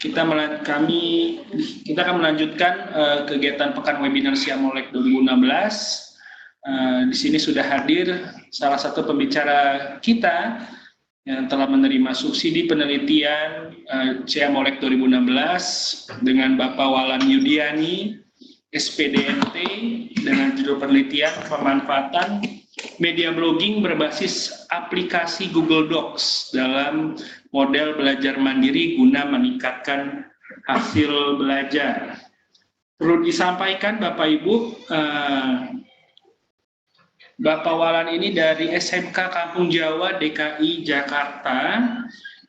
kita akan melanjutkan kegiatan Pekan Webinar Siamolek 2016. Di sini sudah hadir salah satu pembicara kita yang telah menerima subsidi penelitian Siamolek 2016 dengan Bapak Walan Yudiani, SPDMT, dengan judul penelitian pemanfaatan media blogging berbasis aplikasi Google Docs dalam model belajar mandiri guna meningkatkan hasil belajar. Perlu disampaikan Bapak Ibu, Bapak Walan ini dari SMK Kampung Jawa DKI Jakarta,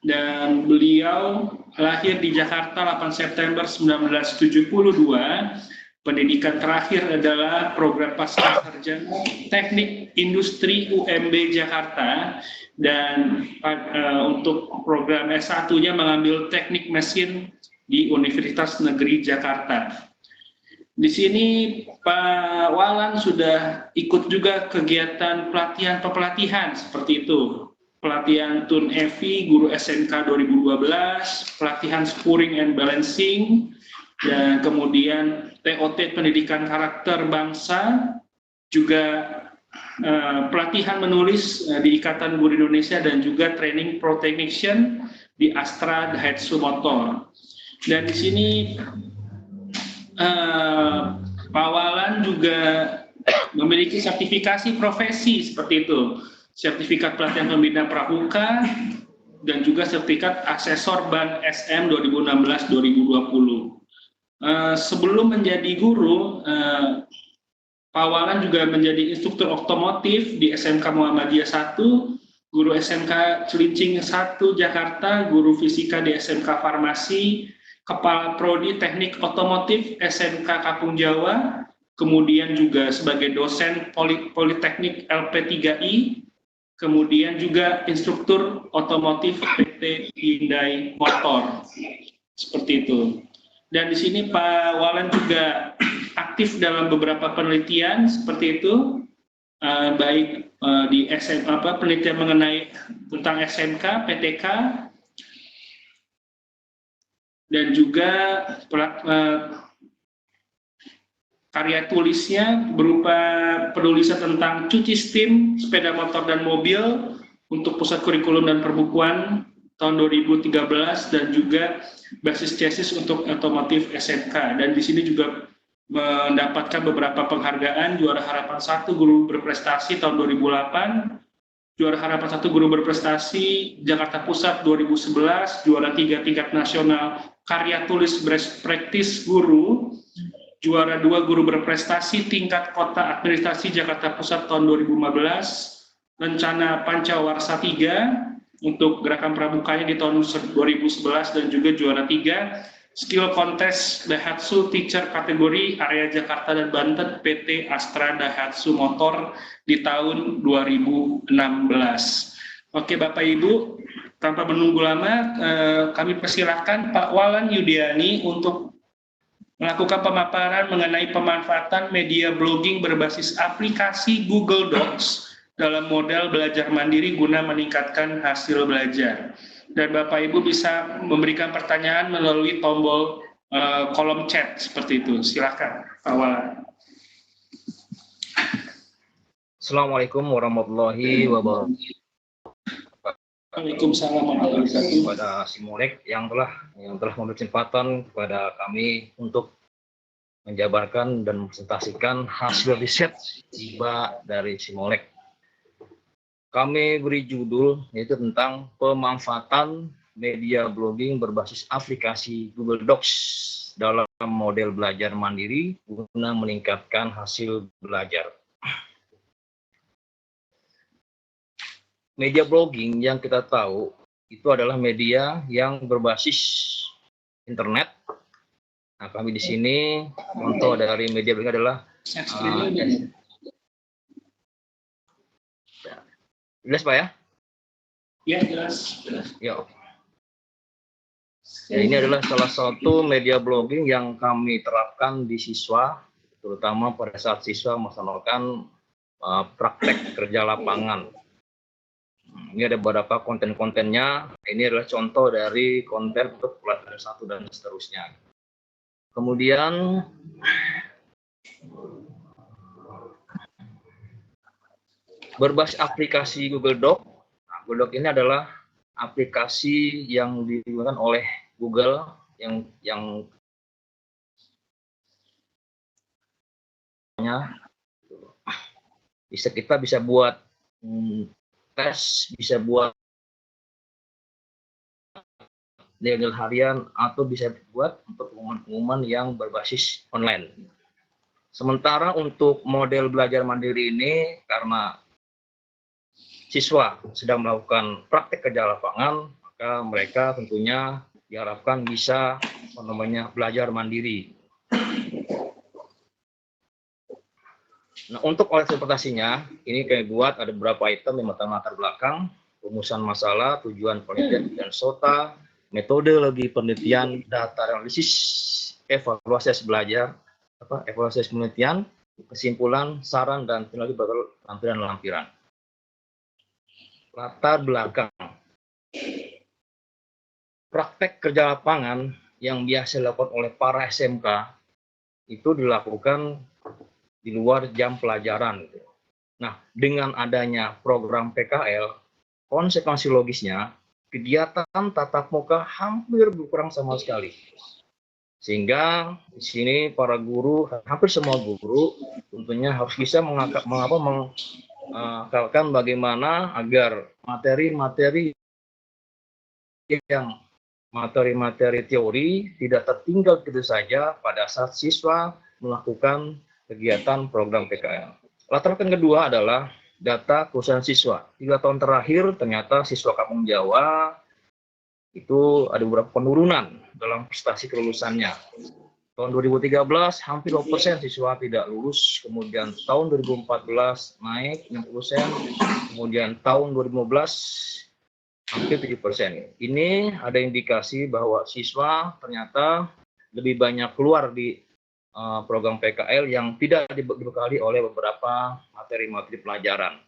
dan beliau lahir di Jakarta 8 September 1972. Pendidikan terakhir adalah program pascasarjana Teknik Industri UMB Jakarta, dan untuk program S1-nya mengambil Teknik Mesin di Universitas Negeri Jakarta. Di sini Pak Walan sudah ikut juga kegiatan pelatihan seperti itu. Pelatihan Tun Evi, guru SMK 2012, pelatihan Spuring and Balancing, dan kemudian TOT Pendidikan Karakter Bangsa, juga pelatihan menulis di Ikatan Guru Indonesia, dan juga training pro technician di Astra Daihatsu Motor. Dan di sini Pak Walan juga memiliki sertifikasi profesi seperti itu, sertifikat pelatihan pembina pramuka, dan juga sertifikat asesor ban SM 2016-2020. Sebelum menjadi guru, Pak Walan juga menjadi instruktur otomotif di SMK Muhammadiyah 1, guru SMK Cilincing 1 Jakarta, guru fisika di SMK Farmasi, Kepala Prodi Teknik Otomotif SMK Kampung Jawa, kemudian juga sebagai dosen Politeknik LP3I, kemudian juga instruktur otomotif PT Hyundai Motor. Seperti itu. Dan di sini Pak Walan juga aktif dalam beberapa penelitian seperti itu, baik di penelitian mengenai tentang SMK, PTK, dan juga karya tulisnya berupa penulisan tentang cuci steam, sepeda motor dan mobil untuk Pusat Kurikulum dan Perbukuan tahun 2013, dan juga basis tesis untuk otomotif SMK. Dan di sini juga mendapatkan beberapa penghargaan, juara harapan 1 guru berprestasi tahun 2008, juara harapan 1 guru berprestasi Jakarta Pusat 2011, juara 3 tingkat nasional karya tulis best practice guru, juara 2 guru berprestasi tingkat kota administrasi Jakarta Pusat tahun 2015, rencana Pancawarsa 3 untuk gerakan pramukanya di tahun 2011, dan juga juara 3 skill contest Daihatsu teacher kategori area Jakarta dan Banten PT Astra Daihatsu Motor di tahun 2016. Oke Bapak Ibu, tanpa menunggu lama, kami persilahkan Pak Walan Yudiani untuk melakukan pemaparan mengenai pemanfaatan media blogging berbasis aplikasi Google Docs dalam model belajar mandiri guna meningkatkan hasil belajar. Dan Bapak Ibu bisa memberikan pertanyaan melalui tombol kolom chat seperti itu. Silakan Pak Walan. Assalamualaikum warahmatullahi wabarakatuh. Waalaikumsalam warahmatullahi wabarakatuh. Kepada Simolek yang telah memberi kesempatan kepada kami untuk menjabarkan dan mempresentasikan hasil riset tiba dari Simolek. Kami beri judul yaitu tentang pemanfaatan media blogging berbasis aplikasi Google Docs dalam model belajar mandiri guna meningkatkan hasil belajar. Media blogging yang kita tahu itu adalah media yang berbasis internet. Nah, kami di sini contoh dari media blogging adalah jelas Pak ya? Ya, jelas. Ya. Ya, ini adalah salah satu media blogging yang kami terapkan di siswa, terutama pada saat siswa melaksanakan praktek kerja lapangan. Ini ada beberapa konten-kontennya. Ini adalah contoh dari konten untuk pelajaran 1 dan seterusnya. Kemudian berbasis aplikasi Google Doc. Nah, Google Doc ini adalah aplikasi yang digunakan oleh Google yang kita bisa buat tes, bisa buat nilai harian, atau bisa buat untuk pengumuman yang berbasis online. Sementara untuk model belajar mandiri ini, karena siswa sedang melakukan praktek kerja lapangan, maka mereka tentunya diharapkan bisa belajar mandiri. Nah, untuk oleh interpretasinya, ini kayak buat ada beberapa item yang latar belakang, rumusan masalah, tujuan penelitian dan SOTA, metodologi penelitian, data analisis, evaluasi belajar, evaluasi penelitian, kesimpulan, saran, dan tampilan lampiran. Latar belakang. Praktek kerja lapangan yang biasa dilakukan oleh para SMK itu dilakukan di luar jam pelajaran. Nah, dengan adanya program PKL, konsekuensi logisnya, kegiatan tatap muka hampir berkurang sama sekali. Sehingga di sini para guru, hampir semua guru, tentunya harus bisa mengakalkan bagaimana agar materi-materi teori tidak tertinggal begitu saja pada saat siswa melakukan kegiatan program PKL. Latar belakang kedua adalah data kerusakan siswa. 3 tahun terakhir ternyata siswa Kampung Jawa itu ada beberapa penurunan dalam prestasi kelulusannya. Tahun 2013 hampir 20% siswa tidak lulus, kemudian tahun 2014 naik 60%, kemudian tahun 2015 hampir 7%. Ini ada indikasi bahwa siswa ternyata lebih banyak keluar di program PKL yang tidak dibekali oleh beberapa materi-materi pelajaran.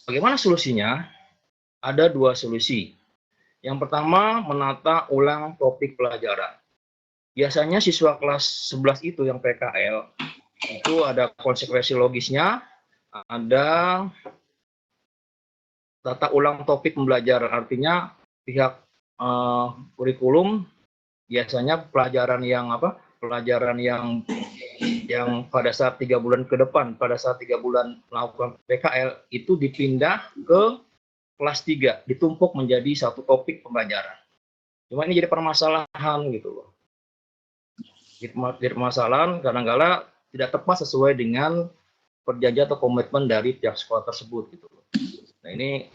Bagaimana solusinya? Ada 2 solusi. Yang pertama, menata ulang topik pelajaran. Biasanya siswa kelas 11 itu yang PKL, itu ada konsekuensi logisnya, ada tata ulang topik pembelajaran. Artinya pihak kurikulum biasanya pelajaran yang pada saat 3 bulan ke depan, pada saat 3 bulan melakukan PKL itu dipindah ke kelas 3, ditumpuk menjadi satu topik pembelajaran. Cuma ini jadi permasalahan gitu loh. Jadi permasalahan kadang-kala tidak tepat sesuai dengan perjanjian atau komitmen dari pihak sekolah tersebut gitu loh. Nah, ini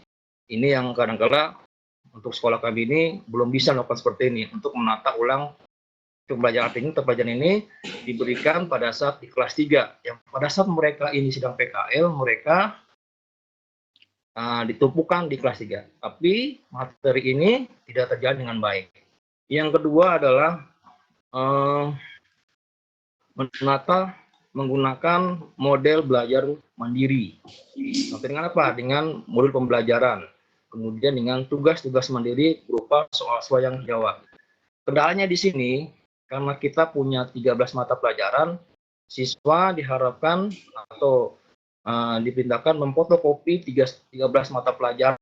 yang kadang-kala untuk sekolah kami ini belum bisa melakukan seperti ini untuk menata ulang pembelajaran ini diberikan pada saat di kelas 3. Yang pada saat mereka ini sedang PKL, mereka ditumpukan di kelas 3. Tapi materi ini tidak terjalan dengan baik. Yang kedua adalah menggunakan model belajar mandiri. Dengan apa? Dengan modul pembelajaran. Kemudian dengan tugas-tugas mandiri berupa soal-soal yang jawab. Kendalanya di sini, karena kita punya 13 mata pelajaran, siswa diharapkan atau dipindahkan memfotokopi 13 mata pelajaran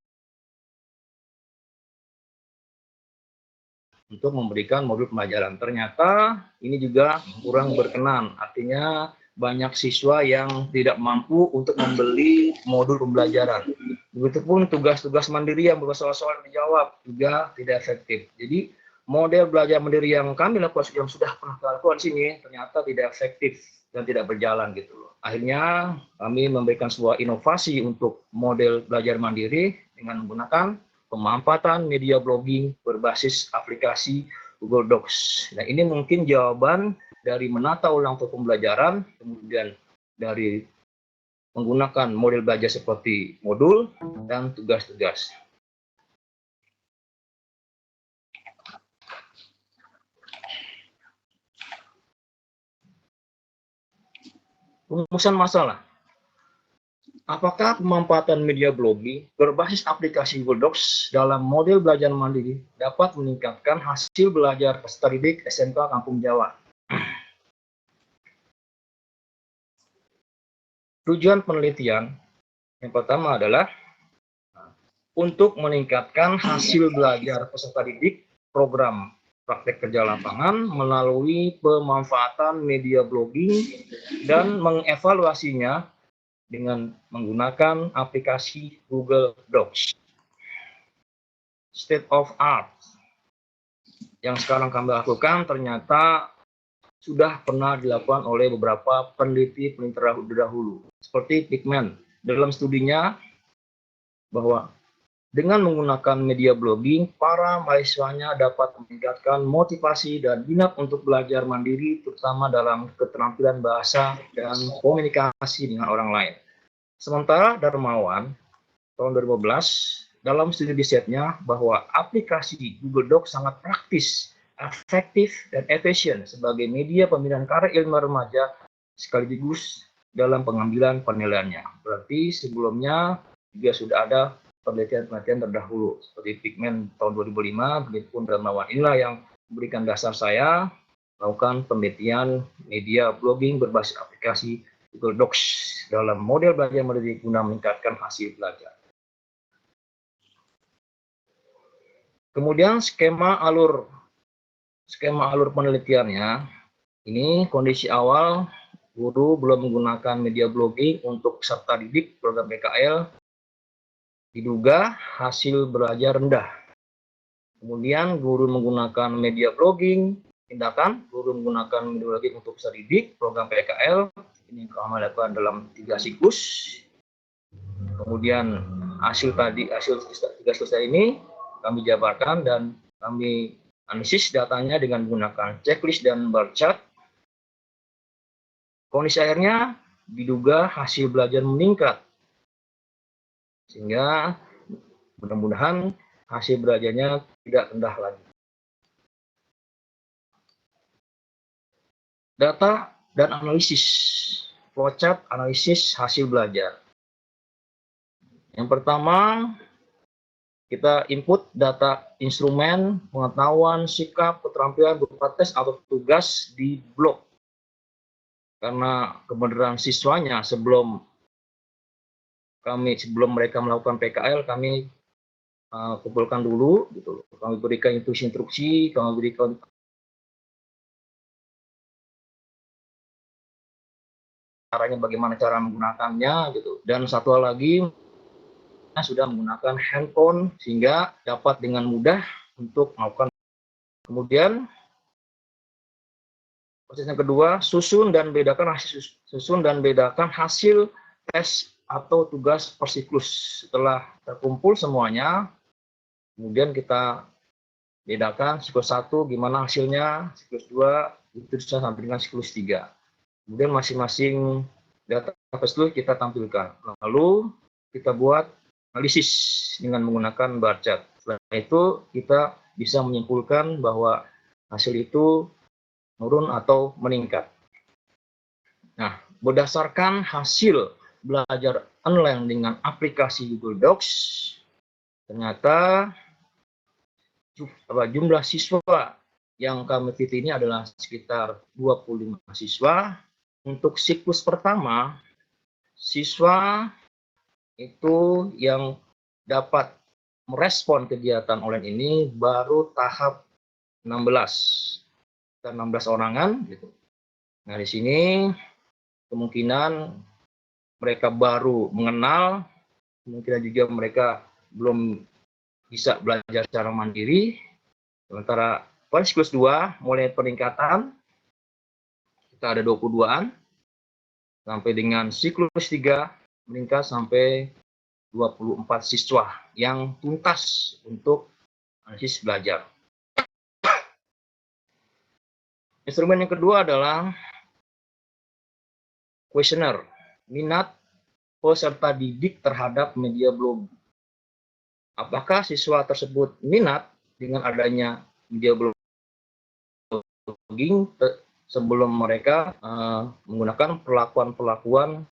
untuk memberikan modul pembelajaran. Ternyata ini juga kurang berkenan, artinya banyak siswa yang tidak mampu untuk membeli modul pembelajaran. Begitupun tugas-tugas mandiri yang berupa soal-soal dijawab juga tidak efektif. Jadi model belajar mandiri yang kami lakukan, yang sudah pernah lakukan sini, ternyata tidak efektif dan tidak berjalan gitu loh. Akhirnya kami memberikan sebuah inovasi untuk model belajar mandiri dengan menggunakan pemanfaatan media blogging berbasis aplikasi Google Docs. Nah, ini mungkin jawaban dari menata ulang pembelajaran, kemudian dari menggunakan model belajar seperti modul dan tugas-tugas. Rumusan masalah. Apakah pemanfaatan media blogging berbasis aplikasi Google Docs dalam model belajar mandiri dapat meningkatkan hasil belajar peserta didik SMK Kampung Jawa? Tujuan penelitian yang pertama adalah untuk meningkatkan hasil belajar peserta didik program praktek kerja lapangan melalui pemanfaatan media blogging dan mengevaluasinya dengan menggunakan aplikasi Google Docs. State of art yang sekarang kami lakukan ternyata sudah pernah dilakukan oleh beberapa peneliti terdahulu, seperti Pigment. Dalam studinya bahwa dengan menggunakan media blogging, para mahasiswanya dapat meningkatkan motivasi dan minat untuk belajar mandiri, terutama dalam keterampilan bahasa dan komunikasi dengan orang lain. Sementara Darmawan, tahun 2015, dalam studi risetnya bahwa aplikasi Google Docs sangat praktis, efektif, dan efisien sebagai media pembinaan karir ilmu remaja sekaligus dalam pengambilan penilaiannya. Berarti sebelumnya juga sudah ada penelitian-penelitian terdahulu seperti Pigment tahun 2005, begitupun Darmawan. Inilah yang memberikan dasar saya melakukan penelitian media blogging berbasis aplikasi Google Docs dalam model belajar mandiri guna meningkatkan hasil belajar. Kemudian skema alur penelitiannya, ini kondisi awal guru belum menggunakan media blogging untuk peserta didik program PKL, diduga hasil belajar rendah. Kemudian guru menggunakan media blogging, tindakan guru menggunakan media blogging untuk peserta didik program PKL, ini kami lakukan dalam 3 siklus. Kemudian hasil 3 siklus ini kami jabarkan dan kami analisis datanya dengan menggunakan checklist dan bar chart. Kondisi akhirnya diduga hasil belajar meningkat, sehingga mudah-mudahan hasil belajarnya tidak rendah lagi. Data dan analisis, flowchart analisis hasil belajar. Yang pertama, kita input data instrumen, pengetahuan, sikap, keterampilan berupa tes atau tugas di blog. Karena kebenaran siswanya sebelum mereka melakukan PKL, kami kumpulkan dulu, gitu. Kami berikan instruksi, kami berikan caranya, bagaimana cara menggunakannya, gitu. Dan satu lagi, sudah menggunakan handphone sehingga dapat dengan mudah untuk melakukan. Kemudian proses yang kedua, susun dan bedakan hasil tes atau tugas per siklus. Setelah terkumpul semuanya, kemudian kita bedakan siklus 1 gimana hasilnya, siklus 2 itu bisa sampai dengan siklus 3. Kemudian masing-masing data tersebut kita tampilkan. Lalu kita buat analisis dengan menggunakan bar chart. Setelah itu kita bisa menyimpulkan bahwa hasil itu menurun atau meningkat. Nah, berdasarkan hasil belajar online dengan aplikasi Google Docs, ternyata jumlah siswa yang kami teliti ini adalah sekitar 25 siswa. Untuk siklus pertama, siswa itu yang dapat merespon kegiatan online ini baru tahap 16 orangan, gitu. Nah, di sini kemungkinan mereka baru mengenal, kemungkinan juga mereka belum bisa belajar secara mandiri. Sementara pada siklus 2 mulai peningkatan, kita ada 22-an, sampai dengan siklus 3 meningkat sampai 24 siswa yang tuntas untuk analisis belajar. Instrumen yang kedua adalah kuesioner, minat peserta didik terhadap media blogging. Apakah siswa tersebut minat dengan adanya media blogging sebelum mereka menggunakan perlakuan-perlakuan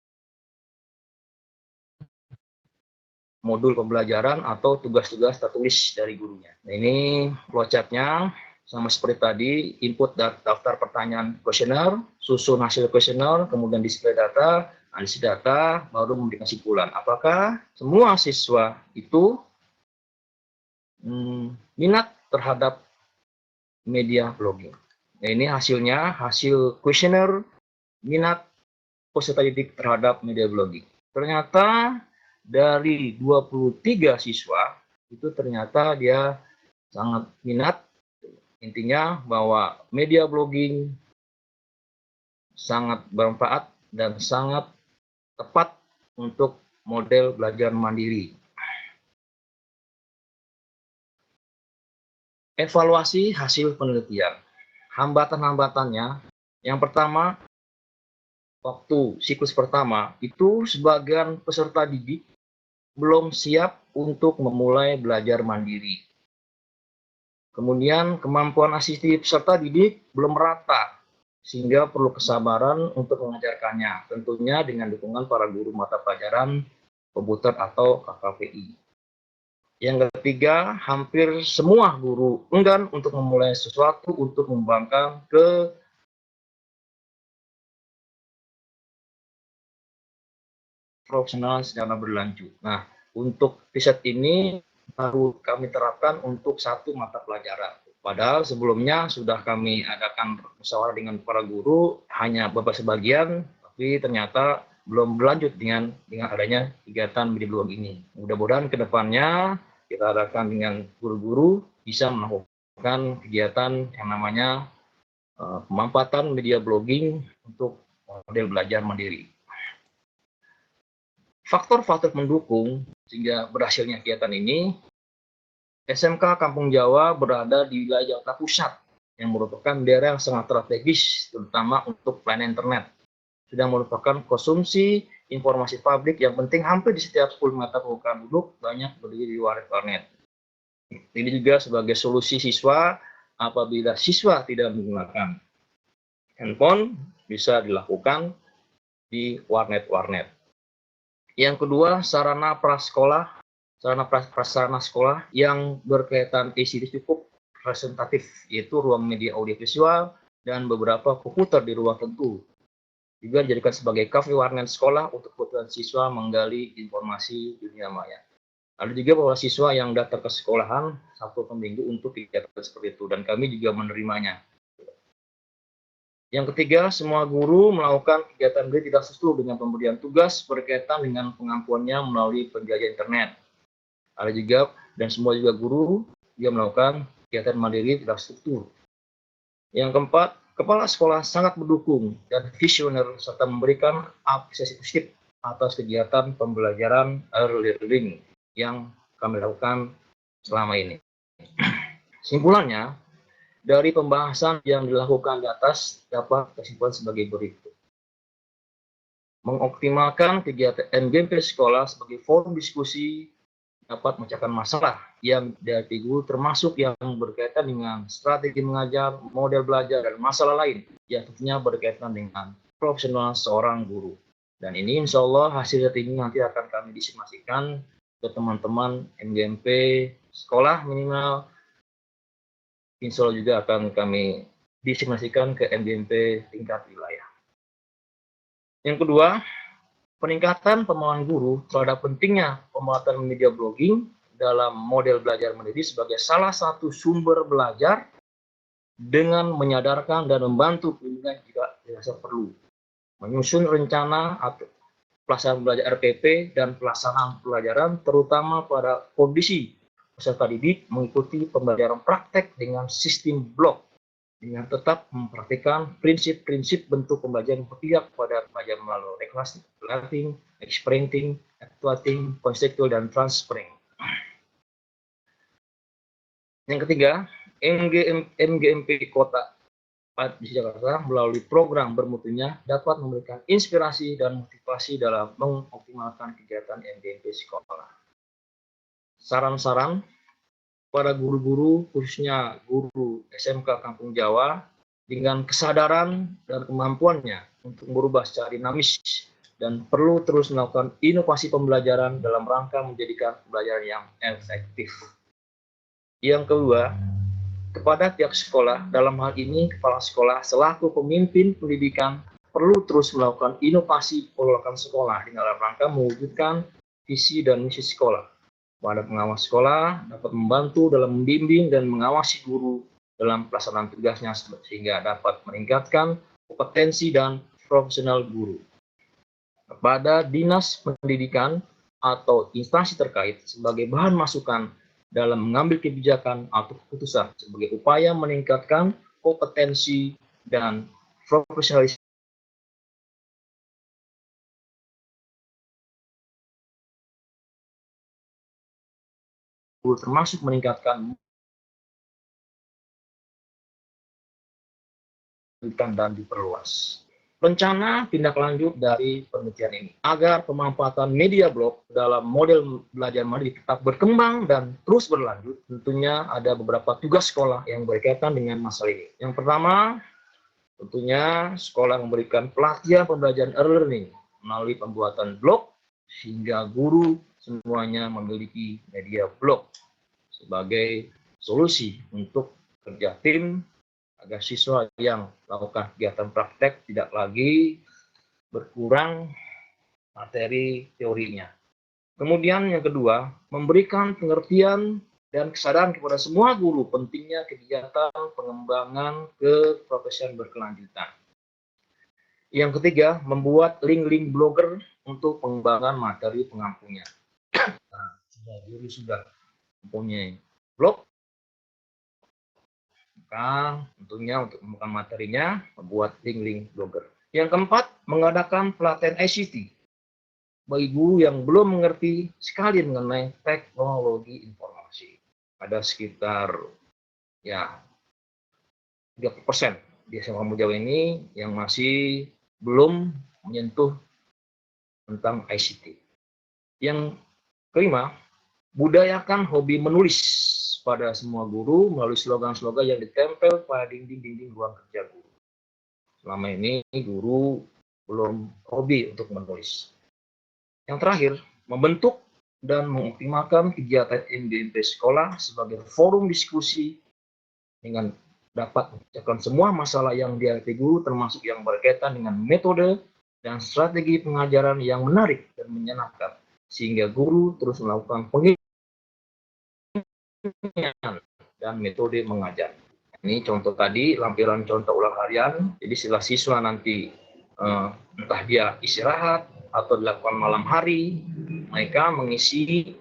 modul pembelajaran atau tugas-tugas tertulis dari gurunya. Nah, ini flowchart-nya sama seperti tadi, input daftar pertanyaan kuesioner, susun hasil kuesioner, kemudian display data, analisis data, baru memberikan kesimpulan. Apakah semua siswa itu minat terhadap media blogging? Nah, ini hasilnya, hasil kuesioner minat peserta didik terhadap media blogging. Ternyata dari 23 siswa, itu ternyata dia sangat minat. Intinya bahwa media blogging sangat bermanfaat dan sangat tepat untuk model belajar mandiri. Evaluasi hasil penelitian. Hambatan-hambatannya, yang pertama, waktu siklus pertama, itu sebagian peserta didik belum siap untuk memulai belajar mandiri. Kemudian kemampuan asisten peserta didik belum merata, sehingga perlu kesabaran untuk mengajarkannya, tentunya dengan dukungan para guru mata pelajaran, komputer atau KKPI. Yang ketiga, hampir semua guru enggan untuk memulai sesuatu untuk mengembangkan ke profesional secara berlanjut. Nah, untuk riset ini baru kami terapkan untuk satu mata pelajaran. Padahal sebelumnya sudah kami adakan musyawarah dengan para guru, hanya beberapa sebagian, tapi ternyata belum berlanjut dengan adanya kegiatan media blog ini. Mudah-mudahan ke depannya kita adakan dengan guru-guru bisa melakukan kegiatan yang namanya pemanfaatan media blogging untuk model belajar mandiri. Faktor-faktor mendukung sehingga berhasilnya kegiatan ini, SMK Kampung Jawa berada di wilayah Jakarta Pusat yang merupakan daerah yang sangat strategis, terutama untuk pelayanan internet. Sudah merupakan konsumsi informasi publik yang penting hampir di setiap 10 mata permukaan penduduk banyak berdiri di warnet. Ini juga sebagai solusi siswa apabila siswa tidak menggunakan handphone, bisa dilakukan di warnet-warnet. Yang kedua, sarana prasekolah, sarana sekolah yang berkaitan isi cukup representatif, yaitu ruang media audiovisual dan beberapa komputer di ruang tentu. Juga dijadikan sebagai kafe warnet sekolah untuk kebutuhan siswa menggali informasi dunia maya. Ada juga bahwa siswa yang datang ke sekolahan Sabtu per minggu untuk kegiatan seperti itu, dan kami juga menerimanya. Yang ketiga, semua guru melakukan kegiatan belajar tidak sesuai dengan pemberian tugas berkaitan dengan pengampuannya melalui penjajah internet. Ada juga, dan semua juga guru juga melakukan kegiatan mandiri tidak struktur. Yang keempat, kepala sekolah sangat mendukung dan visioner serta memberikan apresiasi positif atas kegiatan pembelajaran early learning yang kami lakukan selama ini. Simpulannya, dari pembahasan yang dilakukan di atas dapat kesimpulan sebagai berikut. Mengoptimalkan kegiatan MGMP sekolah sebagai forum diskusi dapat memecahkan masalah yang dari guru, termasuk yang berkaitan dengan strategi mengajar, model belajar, dan masalah lain yang tentunya berkaitan dengan profesional seorang guru. Dan ini insya Allah hasil ini nanti akan kami disimulasikan ke teman-teman MGMP sekolah minimal. Insya Allah juga akan kami disimulasikan ke MGMP tingkat wilayah. Yang kedua, peningkatan pemahaman guru terhadap pentingnya pemanfaatan media blogging dalam model belajar mandiri sebagai salah satu sumber belajar dengan menyadarkan dan membantu bimbingan jika dirasa perlu. Menyusun rencana atau pelaksanaan belajar RPP dan pelaksanaan pelajaran terutama pada kondisi peserta didik mengikuti pembelajaran praktek dengan sistem blok dengan tetap mempraktikkan prinsip-prinsip bentuk pembelajaran berpihak pada pembelajaran melalui reclassing, learning, experimenting, actuating, conceptual, dan transferring. Yang ketiga, MGMP Kota di Jakarta melalui program bermutunya dapat memberikan inspirasi dan motivasi dalam mengoptimalkan kegiatan MGMP sekolah. Saran-saran para guru-guru, khususnya guru SMK Kampung Jawa, dengan kesadaran dan kemampuannya untuk berubah secara dinamis dan perlu terus melakukan inovasi pembelajaran dalam rangka menjadikan pembelajaran yang efektif. Yang kedua, kepada pihak sekolah, dalam hal ini kepala sekolah selaku pemimpin pendidikan perlu terus melakukan inovasi pengelolaan sekolah dalam rangka mewujudkan visi dan misi sekolah. Pada pengawas sekolah dapat membantu dalam membimbing dan mengawasi guru dalam pelaksanaan tugasnya sehingga dapat meningkatkan kompetensi dan profesional guru. Kepada dinas pendidikan atau instansi terkait sebagai bahan masukan dalam mengambil kebijakan atau keputusan sebagai upaya meningkatkan kompetensi dan profesionalisme guru, termasuk meningkatkan dan diperluas. Rencana tindak lanjut dari penelitian ini agar pemanfaatan media blog dalam model belajar mandiri tetap berkembang dan terus berlanjut, tentunya ada beberapa tugas sekolah yang berkaitan dengan masalah ini. Yang pertama, tentunya sekolah memberikan pelatihan pembelajaran e-learning melalui pembuatan blog sehingga guru semuanya memiliki media blog sebagai solusi untuk kerja tim agar siswa yang melakukan kegiatan praktek tidak lagi berkurang materi teorinya. Kemudian yang kedua, memberikan pengertian dan kesadaran kepada semua guru pentingnya kegiatan pengembangan keprofesian berkelanjutan. Yang ketiga, membuat link-link blogger untuk pengembangan materi pengampunya. Nah, guru sudah mempunyai blog, maka tentunya untuk mengembangkan materinya membuat link-link blogger. Yang keempat, mengadakan pelatihan ICT bagi guru yang belum mengerti sekali mengenai teknologi informasi. Ada sekitar 30% di SMA Muhammadiyah Jawa ini yang masih belum menyentuh tentang ICT. Yang kelima, budayakan hobi menulis pada semua guru melalui slogan-slogan yang ditempel pada dinding-dinding ruang kerja guru. Selama ini guru belum hobi untuk menulis. Yang terakhir, membentuk dan mengoptimalkan kegiatan MDMP sekolah sebagai forum diskusi dengan dapat memecahkan semua masalah yang dihadapi guru, termasuk yang berkaitan dengan metode dan strategi pengajaran yang menarik dan menyenangkan, sehingga guru terus melakukan pengingat dan metode mengajar. Ini contoh tadi, lampiran contoh ulang harian. Jadi setelah siswa nanti entah dia istirahat atau dilakukan malam hari, mereka mengisi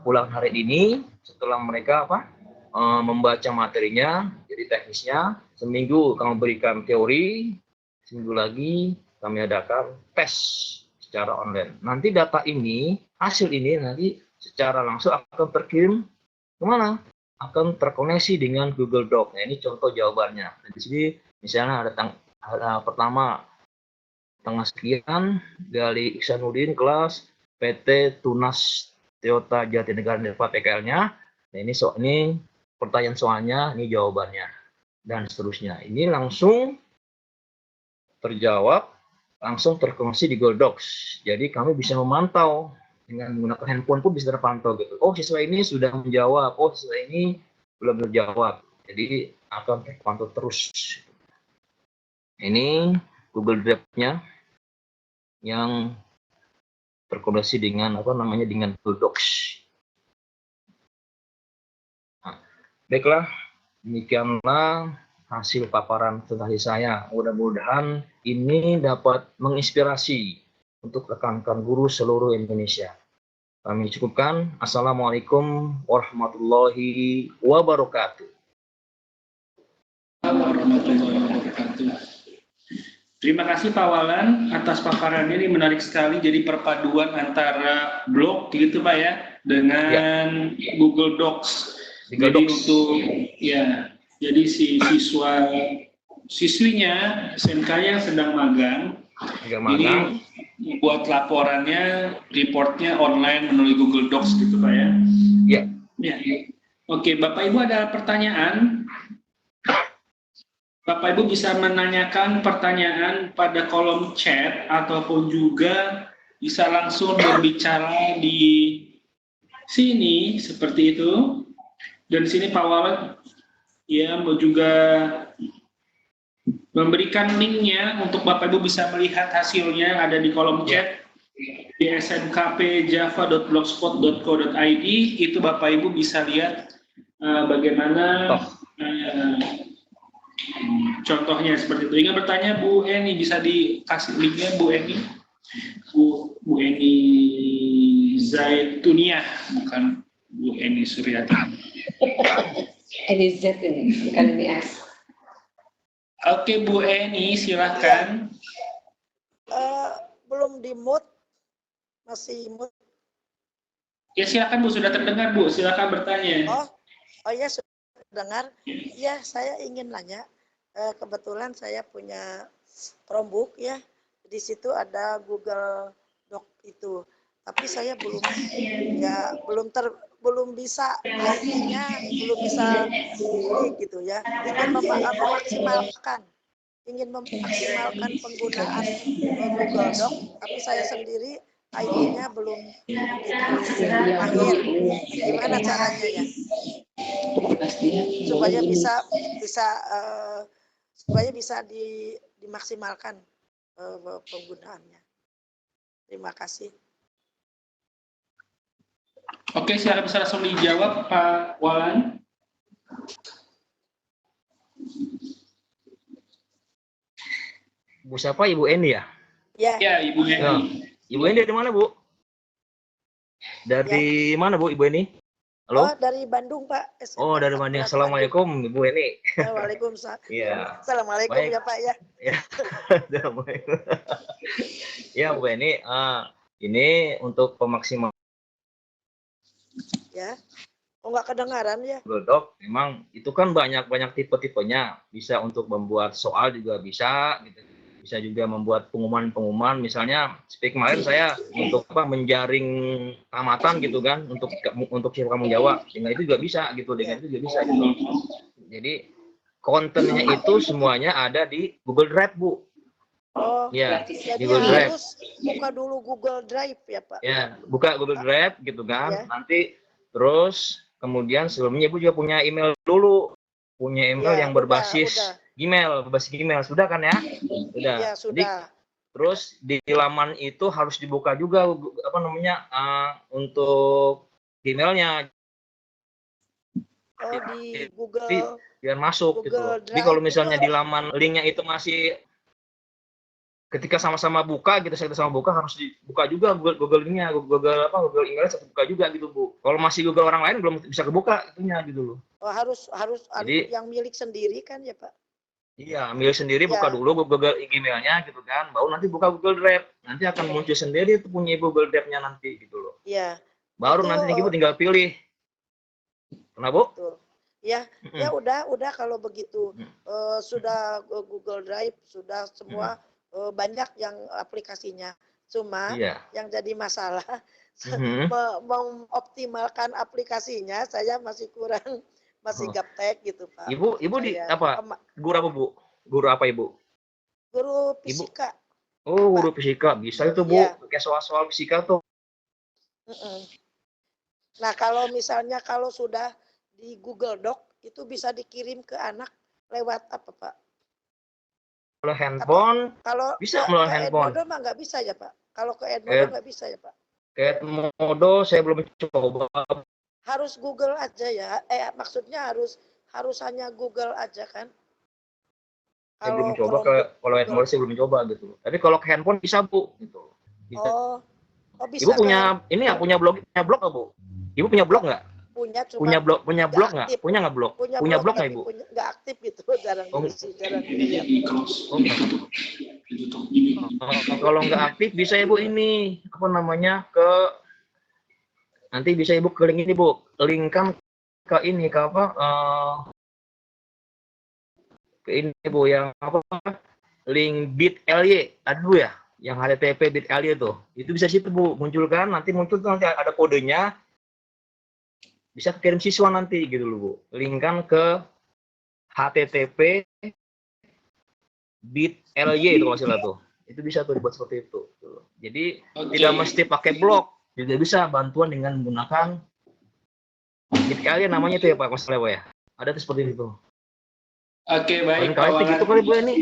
ulang harian ini setelah mereka membaca materinya. Jadi teknisnya, seminggu kami berikan teori, seminggu lagi kami adakan tes secara online. Nanti data ini, hasil ini nanti secara langsung akan terkirim kemana? Akan terkoneksi dengan Google Doc. Nah, ini contoh jawabannya. Nah, di sini misalnya ada pertama tanggal sekian dari Iksanuddin kelas PT Tunas Toyota Jatinegara Nirpa PKL-nya. Nah, ini pertanyaan soalnya, ini jawabannya dan seterusnya. Ini langsung terjawab, langsung terkoneksi di Google Docs. Jadi kami bisa memantau dengan menggunakan handphone pun bisa terpantau gitu. Oh, siswa ini sudah menjawab, oh siswa ini belum menjawab. Jadi akan terpantau terus. Ini Google Drive-nya yang terkoneksi dengan dengan Google Docs. Nah, baiklah, demikianlah hasil paparan presentasi saya. Mudah-mudahan ini dapat menginspirasi untuk rekan-rekan guru seluruh Indonesia. Kami cukupkan. Assalamualaikum warahmatullahi wabarakatuh. Warahmatullahi wabarakatuh. Terima kasih Pak Walan atas paparannya, ini menarik sekali. Jadi perpaduan antara blog gitu Pak ya dengan Google Docs. Jadi untuk jadi si siswinya SMK yang sedang magang. Jadi buat laporannya, reportnya online melalui Google Docs gitu Pak ya? Ya. Oke, Bapak Ibu ada pertanyaan? Bapak Ibu bisa menanyakan pertanyaan pada kolom chat ataupun juga bisa langsung berbicara di sini seperti itu. Dan di sini Pak Walet ya mau juga memberikan linknya untuk Bapak Ibu bisa melihat hasilnya ada di kolom Ya. chat di smkpjava.blogspot.co.id. Itu Bapak Ibu bisa lihat bagaimana contohnya seperti itu. Ingin bertanya Bu Eni, bisa dikasih linknya Bu Eni? Bu Eni Zaituniah, bukan Bu Eni Suryati. Ini Z ini, bukan ini S. Oke Bu Eni, silahkan. Belum di mute, masih mute. Ya silakan Bu, sudah terdengar Bu, silakan bertanya. Oh ya, sudah dengar. Ya, saya ingin nanya. Kebetulan saya punya Chromebook ya. Di situ ada Google Doc itu. Tapi saya belum bisa IT-nya, belum bisa ini gitu ya. Ingin memaksimalkan penggunaan Google Doc, tapi saya sendiri IT-nya belum begitu mahir. Gimana caranya ya? Supaya bisa dimaksimalkan penggunaannya. Terima kasih. Oke, silakan bisa langsung dijawab Pak Walan. Bu siapa? Ibu Eni ya? Ya, Ibu Eni. Ya. Ibu Eni dari mana, Bu? Dari mana, Bu, Ibu Eni? Halo? Oh, dari Bandung, Pak. Oh, dari Bandung. Assalamualaikum, Ibu Eni. Waalaikumsalam. Iya. Assalamualaikum Baik. ya, Pak ya. Ya. Ya, Bu Eni, ini untuk pemaksimal Ya. Oh, nggak kedengaran ya? Google Doc, memang itu kan banyak tipe-tipenya. Bisa untuk membuat soal juga bisa, gitu. Bisa juga membuat pengumuman, misalnya seperti kemarin saya untuk menjaring tamatan gitu kan, untuk siswa kamu Jawa, dengan itu juga bisa gitu, dengan itu juga bisa gitu. Jadi kontennya itu semuanya ada di Google Drive, Bu. Oh, ya, jadi Google Drive. harus buka dulu Google Drive ya, Pak? Ya, buka Google Drive gitu kan, ya. Nanti terus kemudian sebelumnya Ibu juga punya email dulu, punya email yang berbasis Gmail, sudah kan ya? Sudah. Ya, sudah. Jadi, terus di laman itu harus dibuka juga untuk Gmailnya. Oh, di Google. Biar masuk Google gitu loh. Drive. Jadi kalau misalnya di laman linknya itu masih ketika sama-sama buka gitu, saya sama buka harus dibuka juga Google linknya, Google email harus buka juga gitu, Bu. Kalau masih Google orang lain belum bisa kebuka itunya gitu loh. Oh, harus Jadi, yang milik sendiri kan ya, Pak? Iya, milik sendiri buka dulu Google emailnya gitu kan, baru nanti buka Google Drive. Nanti akan muncul sendiri itu punya Google Drive-nya nanti gitu loh. Iya. Baru nanti Ibu tinggal pilih. Kenapa, Bu? Betul. Ya, ya udah kalau begitu. Sudah Google Drive, sudah semua banyak yang aplikasinya. Cuma yang jadi masalah mengoptimalkan aplikasinya saya masih kurang, masih gaptek gitu, Pak. Ibu di apa? Guru apa, Bu? Guru apa, Ibu? Guru fisika. Oh, guru fisika. Bisa itu, Bu. Pakai soal-soal fisika tuh. Nah, kalau misalnya sudah di Google Doc itu bisa dikirim ke anak lewat apa, Pak? Kalau handphone, bisa melalui handphone. Ke Edmodo mah nggak bisa ya, Pak? Kalau ke Edmodo nggak bisa ya, Pak? Ke Edmodo saya belum coba. Harus Google aja ya. Maksudnya harus hanya Google aja kan? Saya belum coba kalau Edmodo saya belum coba gitu. Tapi kalau ke handphone bisa, Bu. Gitu. Bisa. Oh, bisa. Ibu punya blog nggak, Bu? Ibu punya blog nggak? Punya, cuma punya blog nggak? Punya nggak blog? Punya blog nggak, Ibu? Nggak aktif gitu, jarang jarang. Kalau nggak aktif bisa Ibu ini nanti bisa Ibu ke link ini, Bu. Linkkan ke ini ke ini, Bu, yang link bit.ly ada dulu ya, yang http bit.ly itu bisa situ, Bu, munculkan, nanti ada kodenya, bisa kirim siswa nanti gitu loh, Bu. Linkkan ke http bit.ly itu kalau nggak salah tuh. Itu bisa tuh dibuat seperti itu. Jadi Oke. tidak mesti pakai blog, juga bisa bantuan dengan menggunakan bit.ly namanya itu ya Pak, Mas Lewa ya. Ada tuh seperti itu. Oke, baik Pak Kali Wawan. gitu kali Bu ini.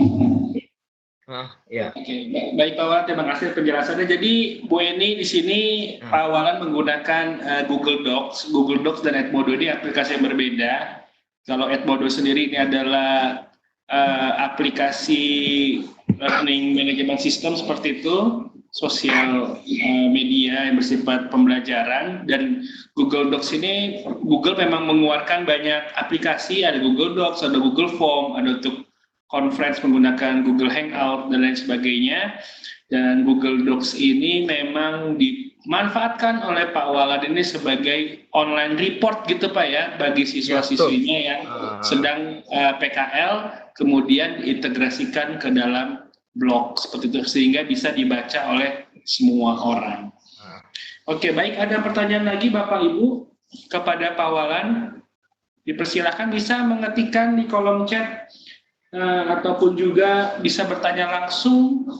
Nah, ya. Oke, baik Pak Wawan, terima kasih penjelasannya. Jadi Bu Eni di sini Pak Wawan menggunakan Google Docs dan Edmodo ini aplikasi yang berbeda. Kalau Edmodo sendiri ini adalah aplikasi learning management system seperti itu, sosial media yang bersifat pembelajaran, dan Google Docs ini Google memang mengeluarkan banyak aplikasi, ada Google Docs, ada Google Form, ada untuk conference menggunakan Google Hangout dan lain sebagainya. Dan Google Docs ini memang dimanfaatkan oleh Pak Wawan ini sebagai online report gitu Pak ya, bagi siswa-siswinya yang sedang PKL, kemudian diintegrasikan ke dalam blog seperti itu sehingga bisa dibaca oleh semua orang. Oke, baik, ada pertanyaan lagi Bapak Ibu kepada Pak Wawan. Dipersilakan bisa mengetikkan di kolom chat ataupun juga bisa bertanya langsung,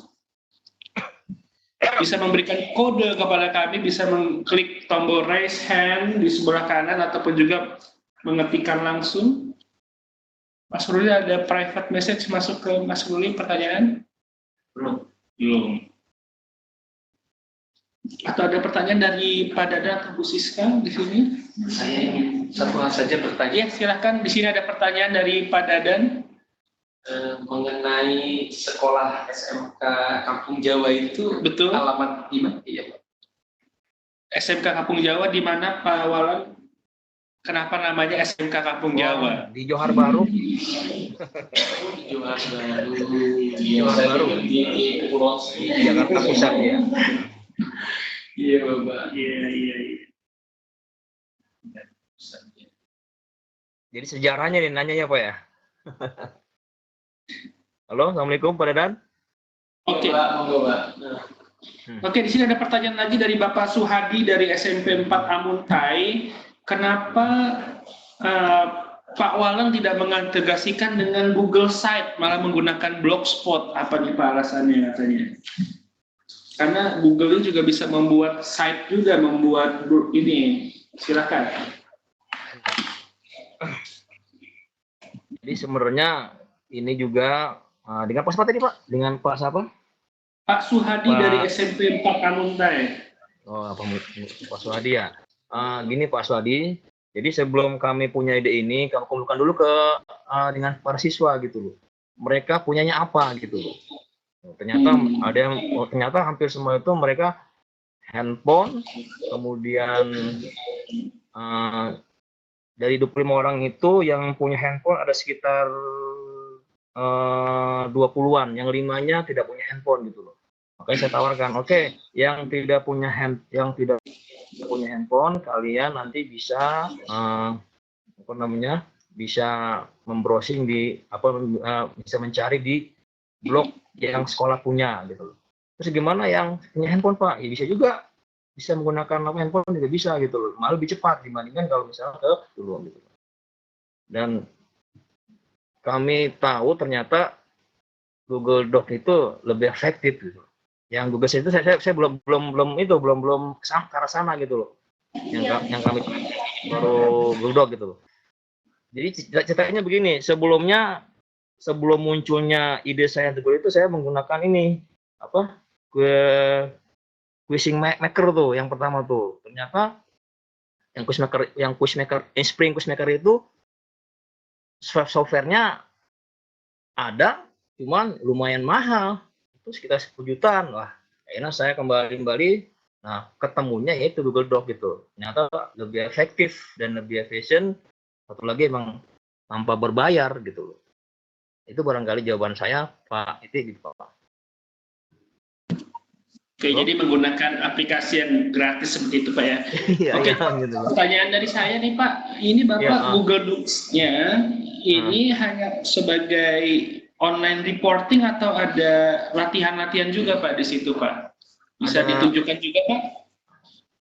bisa memberikan kode kepada kami, bisa mengklik tombol raise hand di sebelah kanan ataupun juga mengetikkan langsung. Mas Ruli, ada private message masuk ke Mas Ruli pertanyaan? Belum. Atau ada pertanyaan dari Pak Dada atau Bu Siska di sini? Saya ingin satu hal saja bertanya. Ya, silakan. Di sini ada pertanyaan dari Pak Dadan. Mengenai sekolah SMK Kampung Jawa itu. Betul. Alamat di mana? Iya, Pak. SMK Kampung Jawa di mana Pak Wawan? Kenapa namanya SMK Kampung Jawa? Di Johar Baru. Di Johar Baru. Johar Baru. Di Pulau Jakarta Pusat ya. Iya, Bapak. Iya. Jadi sejarahnya nih nanya ya Pak ya. Halo, Assalamualaikum Pak Dadan. Oke. Monggo, Pak. Oke, di sini ada pertanyaan lagi dari Bapak Suhadi dari SMP 4 Amuntai. Kenapa Pak Wawan tidak mengintegrasikan dengan Google Site, malah menggunakan Blogspot? Apa nih Pak alasannya katanya? Karena Google ini juga bisa membuat site juga, membuat ini. Silakan. Jadi sebenarnya ini juga dengan Pak siapa tadi Pak? Dengan Pak siapa? Pak Suhadi dari SMP 4 Amuntai. Oh, Pak Suhadi ya. Gini Pak Suhadi, jadi sebelum kami punya ide ini, kami kumpulkan dulu dengan para siswa gitu loh. Mereka punyanya apa gitu loh. Ternyata ternyata hampir semua itu mereka handphone, kemudian dari 25 orang itu yang punya handphone ada sekitar 20-an, yang 5-nya tidak punya handphone gitu loh. Makanya saya tawarkan, oke, yang tidak punya handphone, kalian nanti bisa bisa membrowsing bisa mencari di blog yang sekolah punya gitu loh. Terus gimana yang punya handphone Pak? Ya bisa juga, bisa menggunakan handphone juga bisa gitu loh. Malah lebih cepat dibandingkan kalau misalnya dulu gitu. Dan kami tahu ternyata Google Doc itu lebih efektif gitu. Yang Google Sheet itu saya belum ke arah sana gitu loh. Yang kami baru Google Doc gitu loh. Jadi ceritanya begini, sebelum munculnya ide saya untuk itu saya menggunakan ini Quizing Maker tuh yang pertama tuh. Ternyata yang Spring Quiz Maker itu softwarenya ada, cuman lumayan mahal. Itu sekitar 10 jutaan. Wah, akhirnya saya kembali. Nah, ketemunya yaitu Google Doc gitu. Ternyata lebih efektif dan lebih efisien. Satu lagi emang tanpa berbayar gitu loh. Itu barangkali jawaban saya, Pak. Itu gitu, Pak. Oke, jadi menggunakan aplikasi yang gratis seperti itu, Pak ya. Oke, gitu. Pertanyaan dari saya nih, Pak. Ini Bapak Google Docs-nya ini hanya sebagai online reporting atau ada latihan-latihan juga, Pak, di situ, Pak? Bisa ditunjukkan juga, Pak?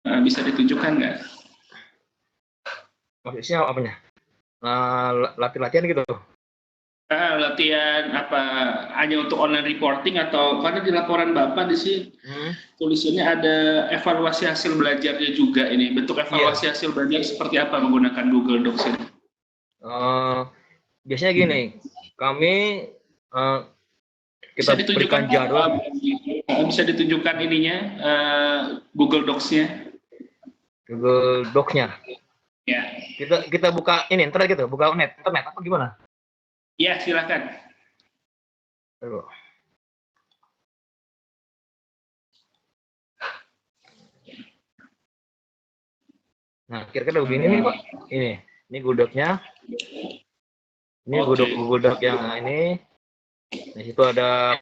Nah, bisa ditunjukkan nggak? Maksudnya apanya? Latihan gitu? Latihan apa hanya untuk online reporting atau karena di laporan Bapak di sini tulisannya ada evaluasi hasil belajarnya juga ini. Bentuk evaluasi hasil belajar seperti apa menggunakan Google Docs ini? Biasanya gini, kami kita berikan jadwal. Bisa ditunjukkan ininya Google Docs-nya. Google Docs-nya. Ya. Kita buka ini internet gitu, buka internet apa gimana? Ya, silakan. Nah, kira-kira begini nih Pak. Ini Google Docs-nya. Ini Google Docs yang ini. Di situ ada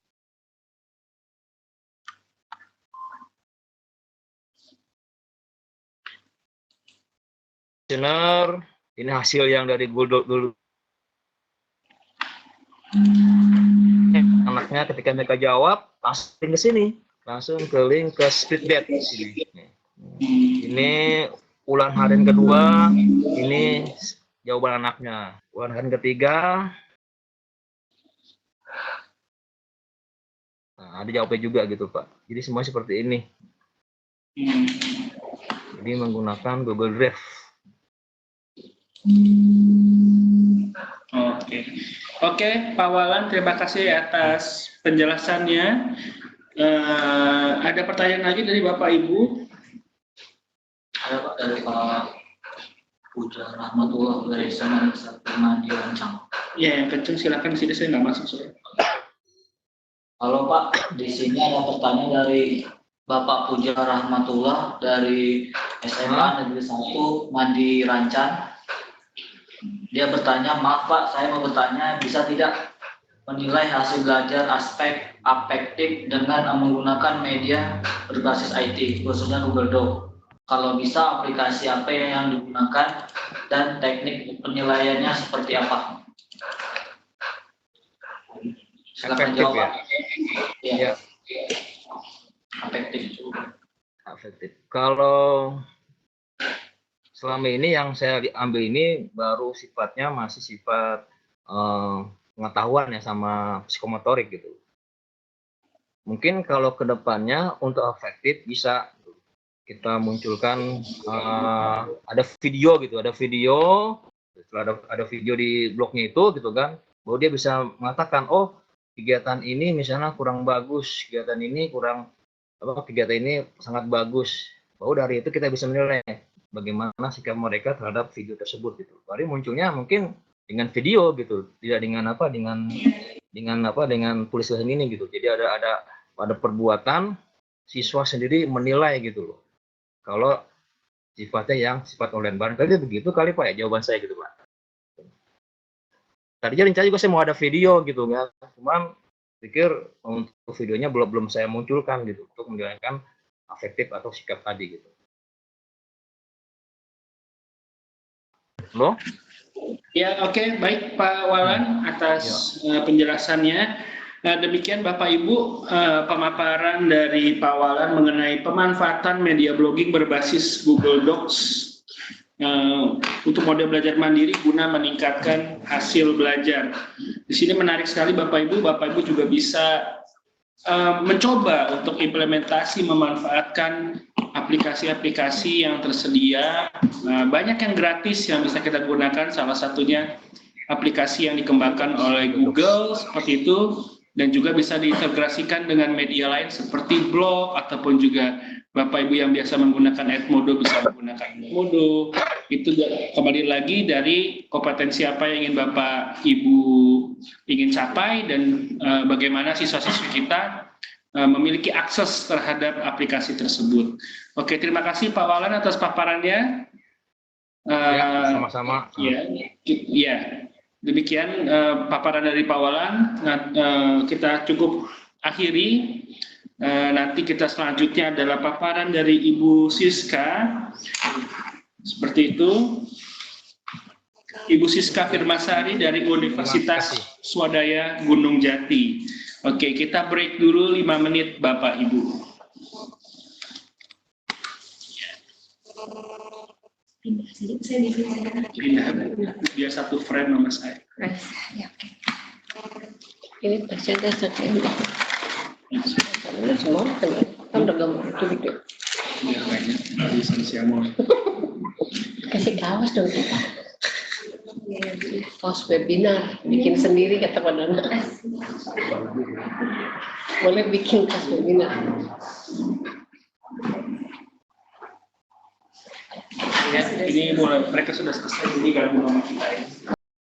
ini hasil yang dari Google Docs dulu. Anaknya ketika mereka jawab langsung ke sini, langsung ke link ke Spreadsheet sini. Ini ulangan harian kedua, ini jawaban anaknya. Ulangan harian ketiga, nah, ada jawabnya juga gitu Pak. Jadi semua seperti ini. Jadi menggunakan Google Drive. Oke, Pak Walan, terima kasih atas penjelasannya. Ada pertanyaan lagi dari Bapak Ibu? Ada Pak dari Pak Puja Rahmatullah dari Semen Sakti Rancang. Ya, yang kenceng silakan di sini saya nggak masuk soalnya. Halo Pak, di sini ada pertanyaan dari Bapak Puja Rahmatullah dari SMA Negeri 1 Mandi Rancan. Dia bertanya, maaf Pak, saya mau bertanya, bisa tidak menilai hasil belajar aspek afektif dengan menggunakan media berbasis IT, khususnya Google Docs? Kalau bisa, aplikasi apa yang digunakan dan teknik penilaiannya seperti apa? Silakan jawab Pak. Ya. Afektif. Kalau selama ini yang saya ambil ini baru sifatnya masih sifat pengetahuan ya sama psikomotorik gitu. Mungkin kalau kedepannya untuk afektif bisa kita munculkan ada video gitu, setelah ada video di blognya itu gitu kan, bahwa dia bisa mengatakan oh kegiatan ini misalnya kurang bagus, kegiatan ini sangat bagus. Bahwa dari itu kita bisa menilai bagaimana sikap mereka terhadap video tersebut gitu. Baru munculnya mungkin dengan video gitu, tidak dengan tulisan ini gitu. Jadi ada perbuatan siswa sendiri menilai gitu loh. Kalau sifatnya yang sifat online, barangkali begitu kali Pak ya jawaban saya gitu Pak. Tadinya rencana juga saya mau ada video gitu kan, cuman pikir untuk videonya belum saya munculkan gitu untuk menjalankan afektif atau sikap tadi gitu. Halo? Ya, oke, baik Pak Walan atas penjelasannya. Demikian Bapak Ibu pemaparan dari Pak Walan mengenai pemanfaatan media blogging berbasis Google Docs untuk mode belajar mandiri guna meningkatkan hasil belajar. Di sini menarik sekali Bapak Ibu juga bisa mencoba untuk implementasi memanfaatkan aplikasi-aplikasi yang tersedia. Banyak yang gratis yang bisa kita gunakan, salah satunya aplikasi yang dikembangkan oleh Google seperti itu, dan juga bisa diintegrasikan dengan media lain seperti blog ataupun juga Bapak Ibu yang biasa menggunakan Edmodo bisa menggunakan Edmodo. Itu kembali lagi dari kompetensi apa yang ingin Bapak Ibu ingin capai dan bagaimana siswa-siswi kita memiliki akses terhadap aplikasi tersebut. Oke, terima kasih Pak Walan atas paparannya. Sama-sama. Ya. Demikian paparan dari Pak Walan. Kita cukup akhiri. Nanti kita selanjutnya adalah paparan dari Ibu Siska. Seperti itu. Ibu Siska Firmasari dari Universitas Swadaya Gunung Jati. Oke, kita break dulu 5 menit Bapak Ibu. Pindah, biar satu frame sama saya. Ya, oke. Ini pasiennya sakit. Ini semua kan udah gambar itu gitu. Ya, kayaknya di Sansiamo. Kasih kaos dong kita. Kaos webinar, bikin sendiri kata Pak Dana. Boleh bikin kaos webinar. Ya, ini mulai mereka sudah selesai jadi gabung sama kita ya.